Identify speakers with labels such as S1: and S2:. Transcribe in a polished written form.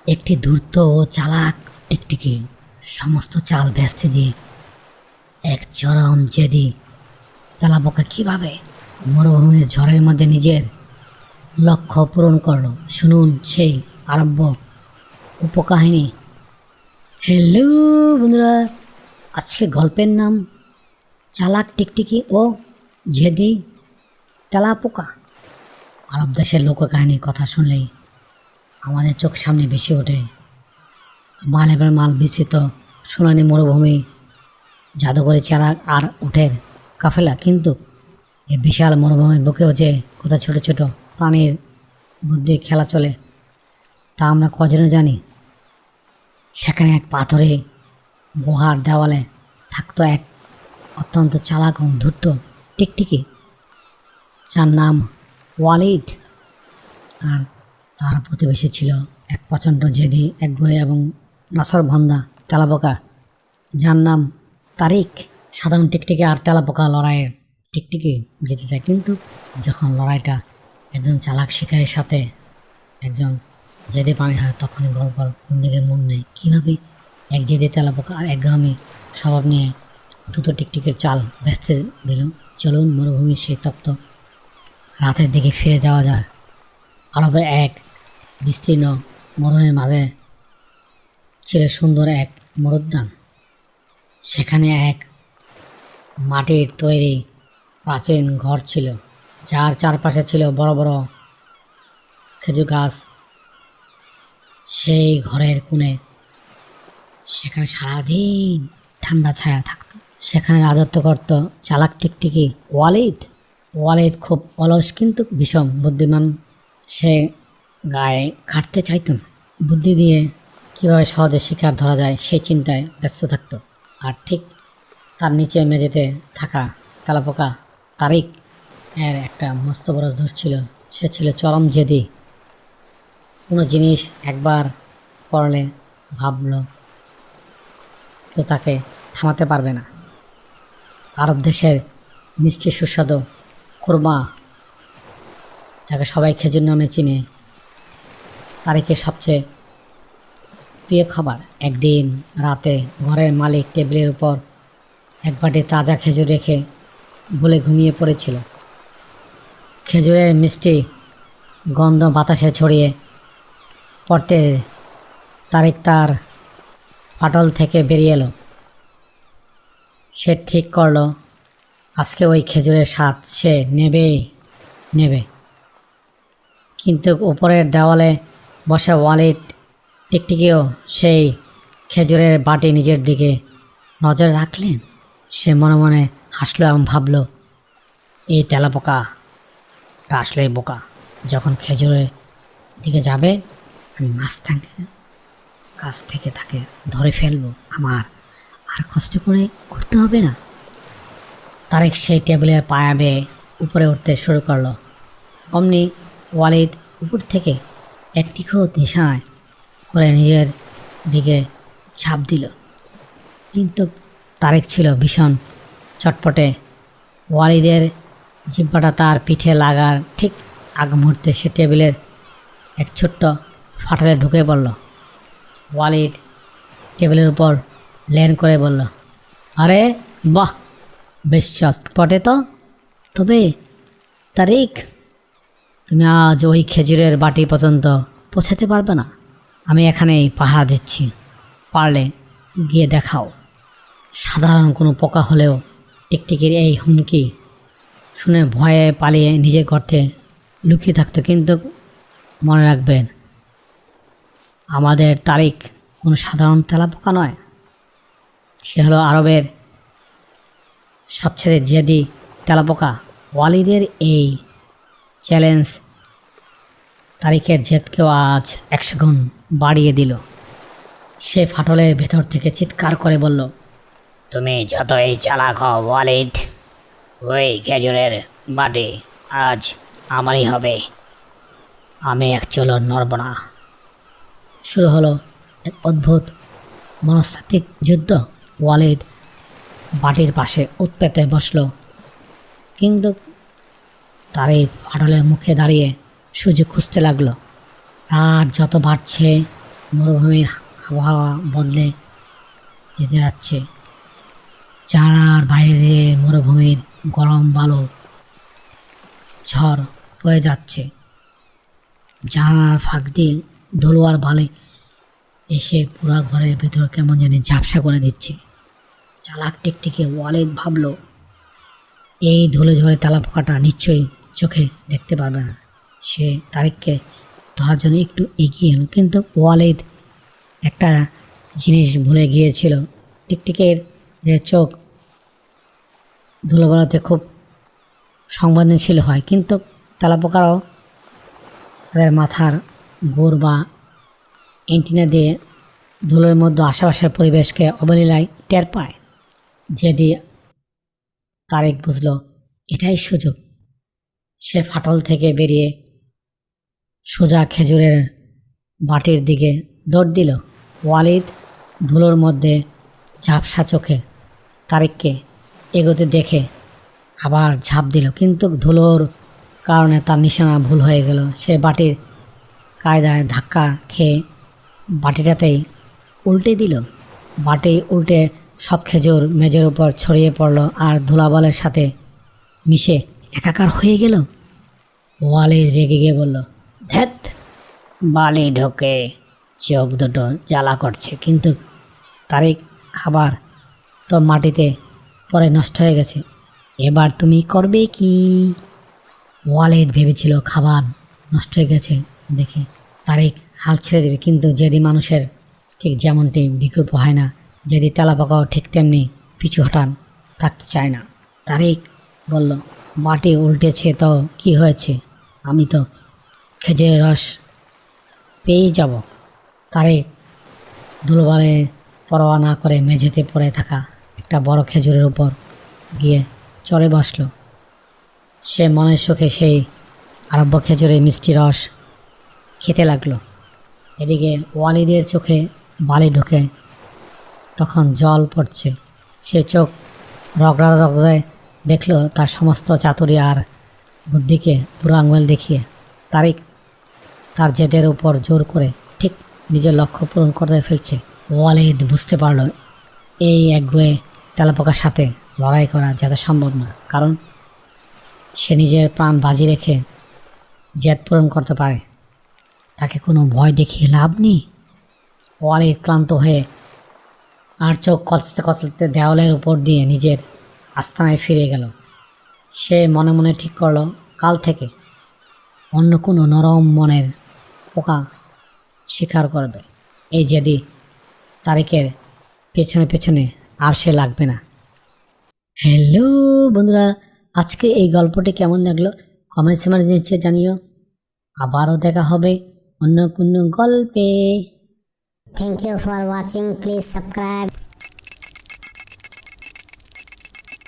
S1: একটি ধূর্ত ও চালাক টিকটিকি সমস্ত চাল ভেস্তে দিয়ে এক চরম জেদি তেলাপোকা কিভাবে মরুভূমির ঝড়ের মধ্যে নিজের লক্ষ্য পূরণ করলো, শুনুন সেই আরব্য উপকাহিনী। হ্যালো বন্ধুরা, আজকে গল্পের নাম চালাক টিকটিকি ও জেদি তেলাপোকা। আরব দেশের লোককাহিনীর কথা শুনলেই আমাদের চোখ সামনে ভেসে ওঠে মালের পর মাল বিস্তৃত সোনালি মরুভূমি, জাদুঘরে চালাক আর উটের কাফেলা। কিন্তু এই বিশাল মরুভূমির বুকেও যে কত ছোট ছোট প্রাণীর বুদ্ধি খেলা চলে তা আমরা কজনে জানি। সেখানে এক পাথরে গুহার দেওয়ালে থাকতো এক অত্যন্ত চালাক ও ধূর্ত টিকটিকি, যার নাম ওয়ালিদ। আর তার প্রতিবেশী ছিল এক প্রচণ্ড জেদি, একগুঁয়ে এবং নাছরবান্দা তেলাপোকা, যার নাম তারিক। সাধারণ টিকটিকি আর তেলাপোকা লড়াইয়ের টিকটিকি জিতে যায়, কিন্তু যখন লড়াইটা একজন চালাক শিকারীর সাথে একজন জেদি প্রাণী হয়, তখনই গল্প কোন দিকে মন নেই। কীভাবে এক জেদি তেলাপোকা আর একগামী স্বভাব নিয়ে দুটো টিকটিকির চাল ভেস্তে দিল। চলুন মরুভূমির সেই তপ্ত রাতের দিকে ফিরে যাওয়া যায়। আরবের এক বিস্তীর্ণ মরুভূমির মাঝে ছিল সুন্দর এক মরুদ্যান। সেখানে এক মাটির তৈরি প্রাচীন ঘর ছিল, যার চারপাশে ছিল বড় বড় খেজুর গাছ। সেই ঘরের কোণে সেখানে সারাদিন ঠান্ডা ছায়া থাকত। সেখানে রাজত্ব করত চালাক টিকটিকি ওয়ালিদ। ওয়ালিদ খুব অলস কিন্তু ভীষণ বুদ্ধিমান। সে গায়ে কাটতে চাইত না, বুদ্ধি দিয়ে কীভাবে সহজে শিকার ধরা যায় সেই চিন্তায় ব্যস্ত থাকত। আর ঠিক তার নিচে মেঝেতে থাকা তেলাপোকা তারিক এর একটা মস্ত বড় দোষ ছিল, সে ছিল চরম জেদি। কোনো জিনিস একবার করলে ভাবল কেউ তাকে থামাতে পারবে না। আরব দেশের মিষ্টি সুস্বাদু খুরমা, যাকে সবাই খেজুর নামে চিনে, তারিকের সবচেয়ে প্রিয় খাবার। একদিন রাতে ঘরের মালিক টেবিলের উপর এক বাটি তাজা খেজুর রেখে বলে ঘুমিয়ে পড়েছিল। খেজুরের মিষ্টি গন্ধ বাতাসে ছড়িয়ে পড়তে তারিক তার ফাটল থেকে বেরিয়ে এলো। সে ঠিক করলো আজকে ওই খেজুরের স্বাদ সে নেবে। কিন্তু উপরের দেওয়ালে বসে ওয়ালিদ টিকটিকিও সেই খেজুরের বাটি নিজের দিকে নজর রাখলেন। সে মনে মনে হাসলো এবং ভাবল, এই তেলাপোকাটা আসলেই বোকা। যখন খেজুরের দিকে যাবে আমি কাছ থেকে তাকে ধরে ফেলবো, আমার আর কষ্ট করে করতে হবে না। তারেক সেই টেবিলের পায়া বেয়ে উপরে উঠতে শুরু করলো। অমনি ওয়ালিদ উপর থেকে এক নিখুঁত নিশানায় করে নিজের দিকে ঝাঁপ দিল। কিন্তু তারেক ছিল ভীষণ চটপটে। ওয়ালিদের জিহ্বাটা তার পিঠে লাগার ঠিক আগ মুহূর্তে সে টেবিলের এক ছোট্ট ফাটলে ঢুকে পড়ল। ওয়ালিদ টেবিলের উপর ল্যান্ড করে বলল, আরে বাহ, বেশ চটপটে তো। তবে তারিক, তুমি আজ ওই খেজুরের বাটি পর্যন্ত পৌঁছাতে পারবে না। আমি এখানেই পাহারা দিচ্ছি, পারলে গিয়ে দেখাও। সাধারণ কোনো পোকা হলেও টিকটিকির এই হুমকি শুনে ভয়ে পালিয়ে নিজের গর্তে লুকিয়ে থাকতো। কিন্তু মনে রাখবেন, আমাদের তারিক কোনো সাধারণ তেলাপোকা নয়, সে হলো আরবের সবচেয়ে জেদি তেলাপোকা। ওয়ালিদের এই চ্যালেঞ্জ তারিকের জেদকেও আজ 100 গুণ বাড়িয়ে দিল। সে ফাটলের ভেতর থেকে চিৎকার করে বলল, তুমি যতই চালাক হও ওয়ালিদ, ওই খেজুরের বাটি আজ আমারই হবে, আমি এক চুলো নড়ব না। শুরু হলো এক অদ্ভুত মনস্তাত্ত্বিক যুদ্ধ। ওয়ালিদ বাটির পাশে উৎপেতে বসল, কিন্তু তারিক ফাটলের মুখে দাঁড়িয়ে সুযোগ খুঁজতে লাগলো। রাত যত বাড়ছে মরুভূমির আবহাওয়া বদলে যেতে যাচ্ছে। জানালার বাইরে দিয়ে মরুভূমির গরম বালু ঝড় বয়ে যাচ্ছে। জানালার ফাঁক দিয়ে ধুলো আর বালি এসে পুরা ঘরের ভেতর কেমন জানি ঝাপসা করে দিচ্ছে। চালাক টিকটিকি ওয়ালিদ ভাবলো, এই ধুলো ঝড়ে তেলাপোকাটা নিশ্চয়ই চোখে দেখতে পারবে না। সে তারিককে ধরার জন্য একটু এগিয়ে এলো, কিন্তু ওয়ালিদ একটা জিনিস ভুলে গিয়েছিল। টিকটিকের যে চোখ ধুলোবালাতে খুব সংবেদনশীল হয়, কিন্তু তেলাপোকারাও তাদের মাথার গোড় বা এন্টিনা দিয়ে ধুলোর মধ্যে আশেপাশের পরিবেশকে অবলীলায় টের পায়। যেদি তারিক বুঝল এটাই সুযোগ। সে ফাটল থেকে বেরিয়ে সোজা খেজুরের বাটির দিকে দৌড় দিল। ওয়ালিদ ধুলোর মধ্যে ঝাপসা চোখে তারিককে এগোতে দেখে আবার ঝাঁপ দিল, কিন্তু ধুলোর কারণে তার নিশানা ভুল হয়ে গেল। সে বাটির কায়দায় ধাক্কা খেয়ে বাটিটাতেই উল্টে দিল। বাটি উল্টে সব খেজুর মেঝের উপর ছড়িয়ে পড়ল আর ধুলাবালের সাথে মিশে একাকার হয়ে গেল। ওয়ালিদ রেগে গিয়ে বলল, ধ্যাত, বালি ঢোকে চোখ দুটো জ্বালা করছে। কিন্তু তারিক, খাবার তো মাটিতে পরে নষ্ট হয়ে গেছে, এবার তুমি করবে কি? ওয়ালিদ ভেবেছিল খাবার নষ্ট হয়ে গেছে দেখে তারিক হাল ছেড়ে দেবে, কিন্তু যেদি মানুষের ঠিক যেমনটি বিকল্প হয় না, যেদি তেলাপোকাও ঠিক তেমনি পিছু হটান থাকতে চায় না। তারিক বলল, মাটি উল্টেছে তো কি হয়েছে, আমি তো খেজুরের রস পেয়েই যাব। তারিক ধুলোবালে পরোয়া না করে মেঝেতে পড়ে থাকা একটা বড় খেজুরের উপর গিয়ে চড়ে বসল। সে মনের সুখে সেই আরব্য খেজুরের মিষ্টি রস খেতে লাগলো। এদিকে ওয়ালিদের চোখে বালি ঢুকে তখন জল পড়ছে। সে চোখ রগড়ায় দেখল তার সমস্ত চাতুরি আর বুদ্ধিকে বুড়ো আঙুল দেখিয়ে তারিক তার জেদের উপর জোর করে ঠিক নিজের লক্ষ্য পূরণ করে ফেলছে। ওয়ালিদ বুঝতে পারল এই একগুয়ে তেলাপোকার সাথে লড়াই করা যাতে সম্ভব না, কারণ সে নিজের প্রাণ বাজি রেখে জেদ পূরণ করতে পারে। তাকে কোনো ভয় দেখিয়ে লাভ নেই। ওয়ালিদ ক্লান্ত হয়ে আর চোখ কচলতে কচলতে দেওয়ালের উপর দিয়ে নিজের আস্তানায় ফিরে গেল। সে মনে মনে ঠিক করল কাল থেকে অন্য কোনো নরম মনের পোকা শিকার করবে। এই যেদি তারিকের পেছনে পেছনে আর সে লাগবে না। হ্যালো বন্ধুরা, আজকে এই গল্পটি কেমন লাগলো কমেন্টস নিচে জানিও। আবারও দেখা হবে অন্য কোনো গল্পে।
S2: Thank you for watching. Please subscribe.